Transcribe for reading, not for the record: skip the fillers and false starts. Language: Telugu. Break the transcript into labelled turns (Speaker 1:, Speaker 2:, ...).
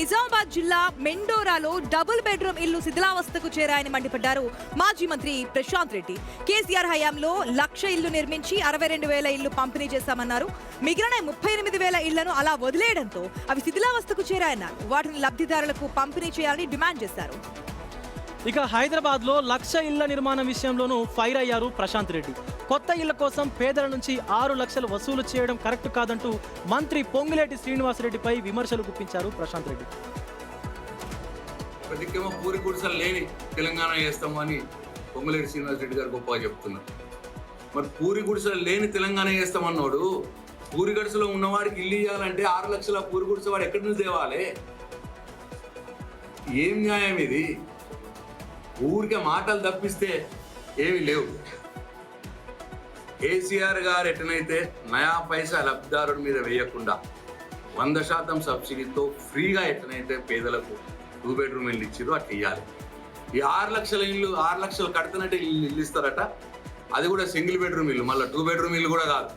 Speaker 1: నిజామాబాద్ జిల్లా మెండోరాలో డబుల్ బెడ్రూమ్ ఇల్లు శిథిలావస్థకు చేరాయని మండిపడ్డారు మాజీ మంత్రి ప్రశాంత్ రెడ్డి. కేసీఆర్ హయాంలో 1,00,000 ఇల్లు నిర్మించి 62,000 ఇల్లు పంపిణీ చేశామన్నారు. మిగిలిన 38,000 ఇళ్లను అలా వదిలేయడంతో అవి శిథిలావస్థకు చేరాయన్నారు. వాటిని లబ్ధిదారులకు పంపిణీ చేయాలని డిమాండ్ చేశారు.
Speaker 2: ఇక హైదరాబాద్లో 1,00,000 ఇళ్ల నిర్మాణం విషయంలోనూ ఫైర్ అయ్యారు ప్రశాంత్ రెడ్డి. కొత్త ఇళ్ల కోసం పేదల నుంచి 6 లక్షలు వసూలు చేయడం కరెక్ట్ కాదంటూ మంత్రి పొంగులేటి శ్రీనివాసరెడ్డిపై విమర్శలు గుప్పించారు ప్రశాంత్ రెడ్డి.
Speaker 3: ప్రతికేమో పూరి గుడిసెలు లేని తెలంగాణ చేస్తాము అని పొంగులేటి శ్రీనివాసరెడ్డి గారు గొప్పగా చెప్తున్నారు. మరి పూరి గుడిసెలు లేని తెలంగాణ చేస్తామన్నాడు, పూరి గుడిసెలో ఉన్నవాడికి ఇల్లు ఇవ్వాలంటే 6 లక్షల పూరి గుడిసె వాడు ఎక్కడి నుంచి తేవాలి? ఏం న్యాయం ఇది? ఊరికే మాటలు తప్పిస్తే ఏమి లేవు. కేసీఆర్ గారు ఎటనైతే నయా పైసా లబ్ధిదారుడి మీద వేయకుండా 100% సబ్సిడీతో ఫ్రీగా ఎటనైతే పేదలకు 2 బెడ్రూమ్ ఇల్లు ఇచ్చారు అట్లా ఇవ్వాలి. ఈ 6 లక్షల ఇల్లు 6 లక్షలు కడుతున్నట్టే ఇల్లు ఇస్తారట. అది కూడా సింగిల్ బెడ్రూమ్ ఇల్లు, మళ్ళీ 2 బెడ్రూమ్ ఇల్లు కూడా కాదు.